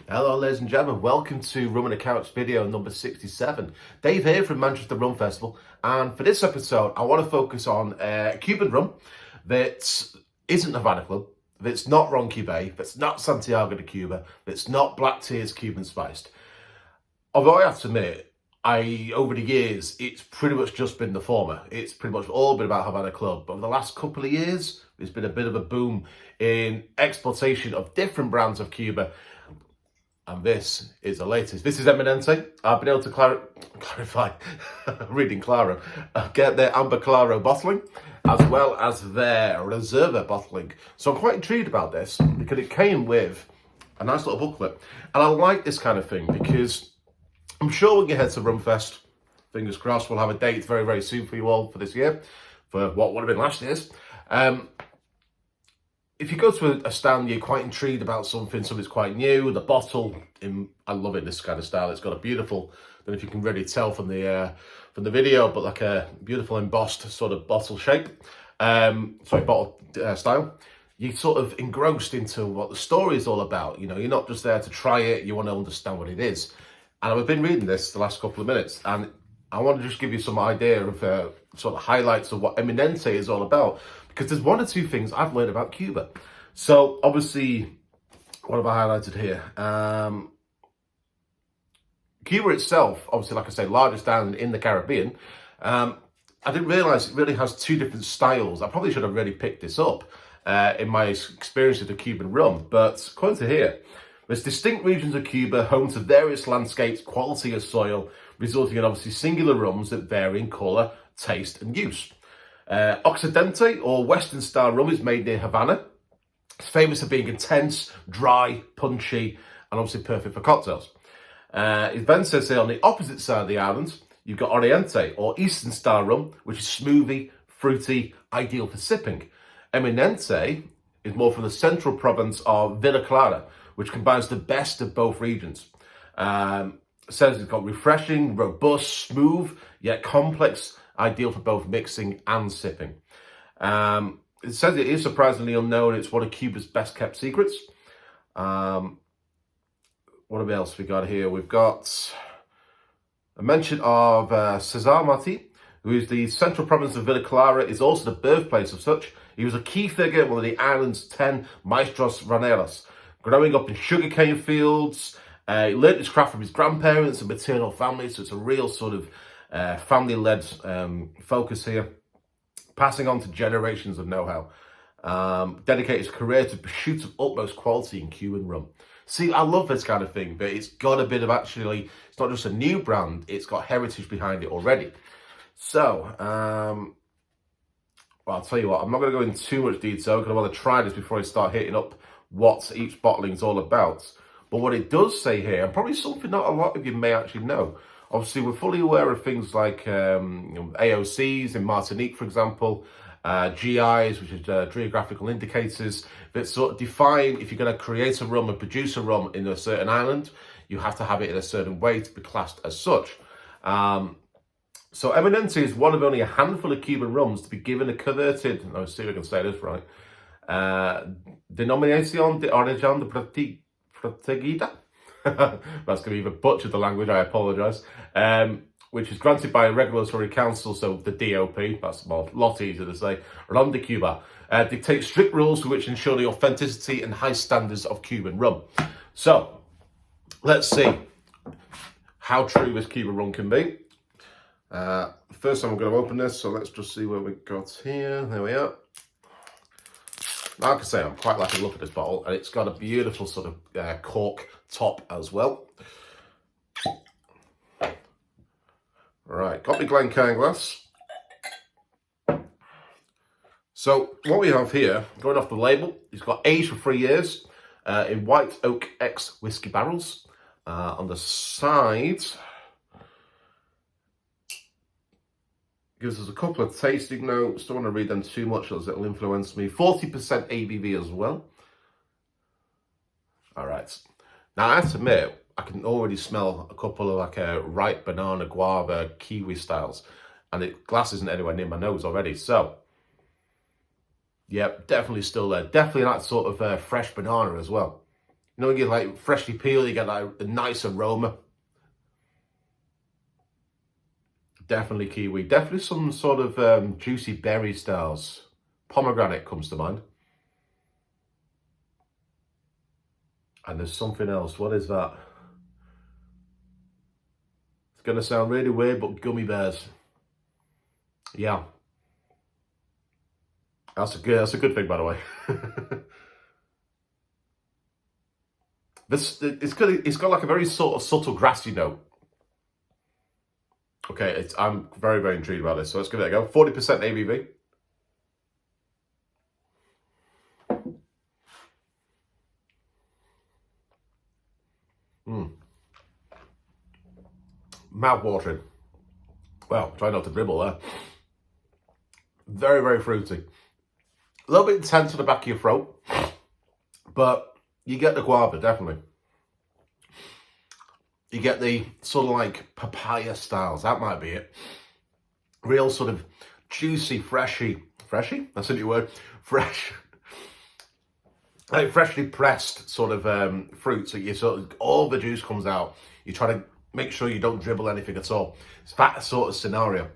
Hello ladies and gentlemen, welcome to Rum and a Couch video number 67. Dave here from Manchester Rum Festival, and for this episode I want to focus on Cuban rum that isn't Havana Club, that's not Ronqui Bay, that's not Santiago de Cuba, that's not Black Tears Cuban spiced. Although I have to admit, over the years, it's pretty much just been the former. It's pretty much all been about Havana Club. But over the last couple of years, there's been a bit of a boom in exploitation of different brands of Cuba. And this is the latest. This is Eminente. I've been able to clarify, reading Claro, get their Ámbar Claro bottling, as well as their Reserva bottling. So I'm quite intrigued about this, because it came with a nice little booklet. And I like this kind of thing, because I'm sure when you head to Rumfest, fingers crossed, we'll have a date very, very soon for you all for this year, for what would have been last year's. If you go to a stand, you're quite intrigued about something's quite new. The bottle, I love it, this kind of style. It's got a beautiful, I don't know if you can really tell from the video, but like a beautiful embossed sort of bottle shape. Bottle style. You're sort of engrossed into what the story is all about. You know, you're not just there to try it, you want to understand what it is. And I've been reading this the last couple of minutes, and I want to just give you some idea of sort of highlights of what Eminente is all about, because there's one or two things I've learned about Cuba. So obviously, what have I highlighted here? Cuba itself, obviously, like I say, largest island in the Caribbean. I didn't realise it really has two different styles. I probably should have really picked this up in my experience with the Cuban rum, but according to here, there's distinct regions of Cuba home to various landscapes, quality of soil, resulting in obviously singular rums that vary in colour, taste and use. Occidente, or Western style rum, is made near Havana. It's famous for being intense, dry, punchy, and obviously perfect for cocktails. It then says here on the opposite side of the island, you've got Oriente, or Eastern style rum, which is smoothie, fruity, ideal for sipping. Eminente is more from the central province of Villa Clara, which combines the best of both regions. It says it's got refreshing, robust, smooth, yet complex, ideal for both mixing and sipping. It says it is surprisingly unknown. It's one of Cuba's best kept secrets. What else we got here? We've got a mention of Cesar Marti, who is the central province of Villa Clara, is also the birthplace of such. He was a key figure in one of the island's 10 maestros raneros. Growing up in sugarcane fields, he learnt his craft from his grandparents and maternal family, so it's a real sort of family-led focus here, passing on to generations of know-how. Dedicated his career to pursuit of utmost quality in Cuban rum. See, I love this kind of thing, but it's got a bit of actually, it's not just a new brand, it's got heritage behind it already. So, well, I'll tell you what, I'm not going to go into too much detail because I want to try this before I start hitting up what each bottling is all about. But what it does say here, and probably something not a lot of you may actually know, obviously we're fully aware of things like AOCs in Martinique, for example, GIs, which is geographical indicators, that sort of define if you're going to create a rum and produce a rum in a certain island, you have to have it in a certain way to be classed as such. So Eminente is one of only a handful of Cuban rums to be given a coveted, let's see if I can say this right, Denomination of Origin de Protegida. That's going to be even butchered the language, I apologise. Which is granted by a regulatory council, so the DOP, that's a lot easier to say, Rum de Cuba, dictates strict rules which ensure the authenticity and high standards of Cuban rum. So, let's see how true this Cuban rum can be. First time I'm going to open this, so let's just see what we've got here. There we are. Like I say, I'm quite liking the look at this bottle, and it's got a beautiful sort of cork top as well. Right, got my Glencairn glass. So what we have here, going off the label, it's got aged for 3 years in white oak X whiskey barrels. On the side, gives us a couple of tasting notes. Don't want to read them too much, as it'll influence me. 40% ABV as well. All right. Now, I have to admit, I can already smell a couple of like a ripe banana, guava, kiwi styles. And the glass isn't anywhere near my nose already. So, yeah, definitely still there. Definitely that sort of fresh banana as well. You know, you get like freshly peeled, you get like a nice aroma. Definitely kiwi. Definitely some sort of juicy berry styles. Pomegranate comes to mind. And there's something else. What is that? It's going to sound really weird, but gummy bears. Yeah. That's a good thing, by the way. It's got like a very sort of subtle grassy note. Okay, I'm very, very intrigued about this. So let's give it a go. 40% ABV. Mouth-watering. Well, try not to dribble there. Very, very fruity. A little bit intense on the back of your throat, but you get the guava, definitely. You get the sort of like papaya styles, that might be it. Real sort of juicy, freshy? That's a new word. Fresh. Like freshly pressed sort of fruit, so you sort of, all the juice comes out. You try to make sure you don't dribble anything at all. It's that sort of scenario.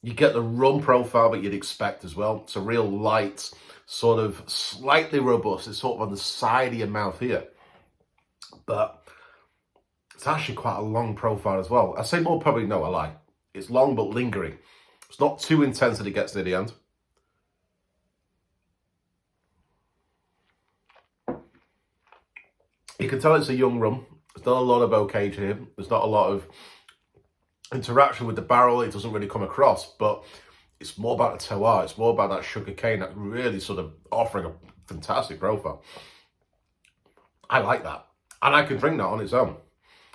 You get the rum profile that you'd expect as well. It's a real light, sort of slightly robust. It's sort of on the side of your mouth here. But it's actually quite a long profile as well. I say more probably, no, I lie. It's long but lingering. It's not too intense that it gets near the end. You can tell it's a young rum. There's not a lot of bouquet here. There's not a lot of interaction with the barrel. It doesn't really come across, but it's more about the terroir. It's more about that sugar cane that's really sort of offering a fantastic profile. I like that. And I can drink that on its own.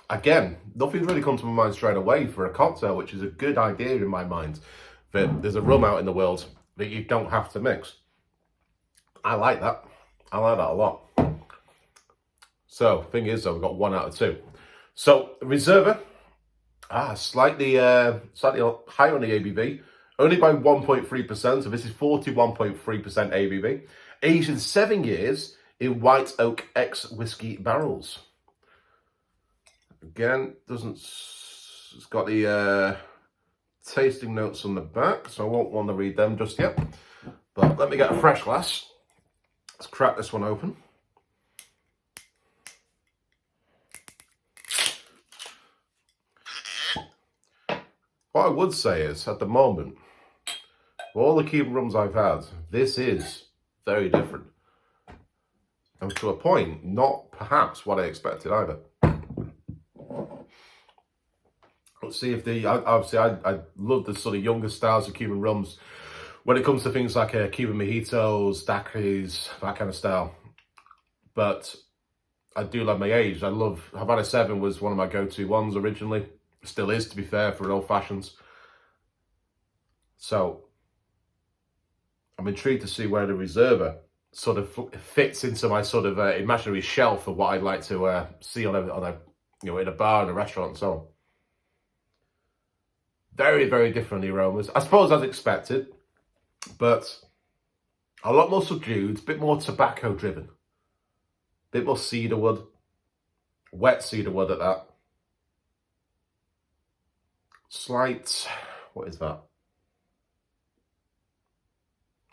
Again, nothing's really come to my mind straight away for a cocktail, which is a good idea in my mind. That there's a rum out in the world that you don't have to mix. I like that. I like that a lot. So, thing is, though, we've got 1 out of 2. So, Reserva, slightly higher on the ABV, only by 1.3%. So this is 41.3% ABV. Aged in 7 years in white oak X whiskey barrels. Again, it's got the tasting notes on the back, so I won't want to read them just yet. But let me get a fresh glass. Let's crack this one open. What I would say is, at the moment, for all the Cuban rums I've had, this is very different. And to a point, not perhaps what I expected either. Let's see if I love the sort of younger styles of Cuban rums when it comes to things like Cuban mojitos, daiquiris, that kind of style. But I do love my age. I love Havana 7 was one of my go-to ones originally. Still is, to be fair, for old fashions. So I'm intrigued to see where the Reserva sort of fits into my sort of imaginary shelf of what I'd like to see on a in a bar, in a restaurant, and so on. Very, very different aromas, I suppose, as expected, but a lot more subdued, a bit more tobacco driven, a bit more cedarwood, wet cedarwood at that. Slight, what is that?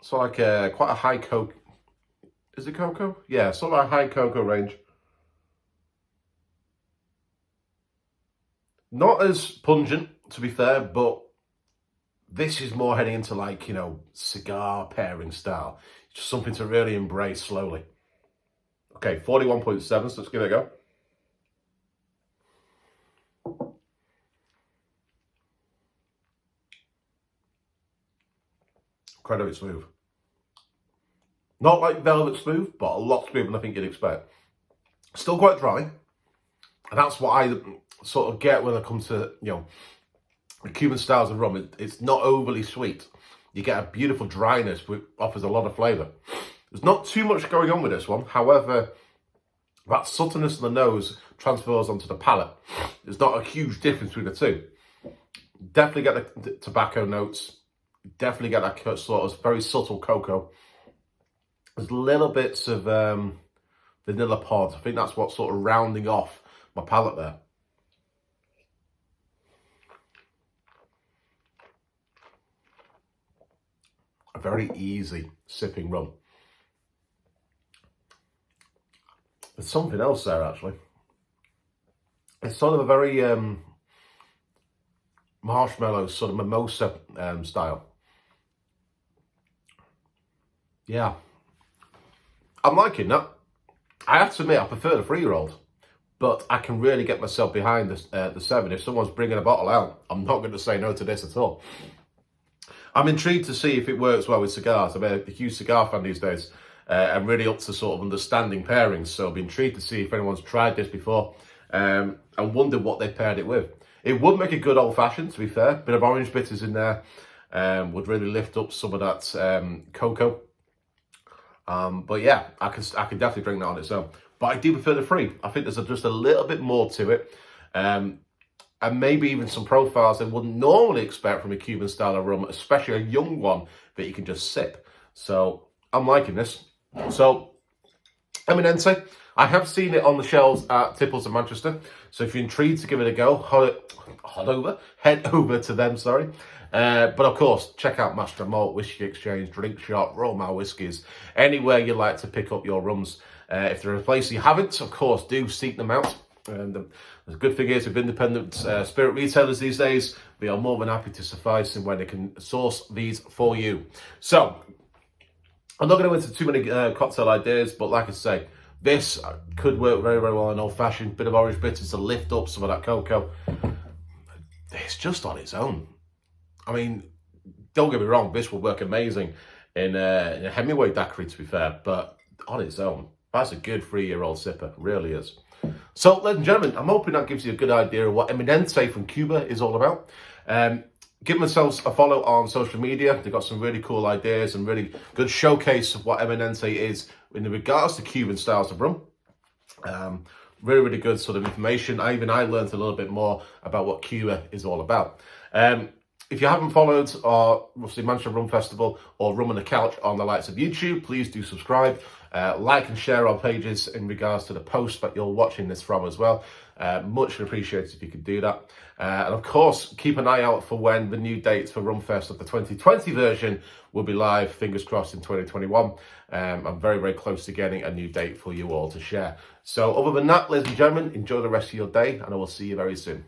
So like quite a high cocoa. Is it cocoa? Yeah, sort of a high cocoa range. Not as pungent, to be fair, but this is more heading into like, cigar pairing style. Just something to really embrace slowly. Okay, 41.7, so let's give it a go. Incredibly smooth. Not like velvet smooth, but a lot smoother than I think you'd expect. Still quite dry. And that's what I sort of get when it comes to, the Cuban styles of rum. It's not overly sweet. You get a beautiful dryness, which offers a lot of flavour. There's not too much going on with this one. However, that subtleness in the nose transfers onto the palate. There's not a huge difference between the two. Definitely get the tobacco notes. Definitely get that sort of very subtle cocoa. There's little bits of vanilla pods. I think that's what's sort of rounding off my palate there. A very easy sipping rum. There's something else there, actually. It's sort of a very marshmallow, sort of mimosa style. Yeah. I'm liking that. I have to admit, I prefer the 3-year-old, but I can really get myself behind the 7. If someone's bringing a bottle out, I'm not going to say no to this at all. I'm intrigued to see if it works well with cigars. I'm a huge cigar fan these days. I'm really up to sort of understanding pairings, so I'll be intrigued to see if anyone's tried this before and wonder what they paired it with. It would make a good old-fashioned, to be fair. Bit of orange bitters in there would really lift up some of that cocoa. But yeah, I can definitely drink that on its own. But I do prefer the 3. I think there's just a little bit more to it. And maybe even some profiles I wouldn't normally expect from a Cuban style of rum, especially a young one that you can just sip. So I'm liking this. So Eminente, I have seen it on the shelves at Tipples in Manchester. So if you're intrigued to give it a go, head over to them, sorry. But of course, check out Master Malt, Whiskey Exchange, Drink Shop, Royal Mile Whiskies, anywhere you like to pick up your rums. If there are a place you haven't, of course, do seek them out. And the good thing is with independent spirit retailers these days, they are more than happy to suffice in where they can source these for you. So, I'm not going to go into too many cocktail ideas, but like I say, this could work very, very well in old-fashioned. Bit of orange bitters to lift up some of that cocoa. It's just on its own. I mean, don't get me wrong, this will work amazing in a Hemingway daiquiri, to be fair, but on its own, that's a good 3-year-old sipper, really is. So, ladies and gentlemen, I'm hoping that gives you a good idea of what Eminente from Cuba is all about. Give themselves a follow on social media. They've got some really cool ideas and really good showcase of what Eminente is in regards to Cuban styles of rum. Really, really good sort of information. I learned a little bit more about what Cuba is all about. If you haven't followed obviously Manchester Rum Festival or Rum on the Couch on the likes of YouTube, please do subscribe. Like and share our pages in regards to the post that you're watching this from as well. Much appreciated if you could do that. And of course, keep an eye out for when the new dates for Rumfest of the 2020 version will be live, fingers crossed, in 2021. I'm very, very close to getting a new date for you all to share. So other than that, ladies and gentlemen, enjoy the rest of your day, and I will see you very soon.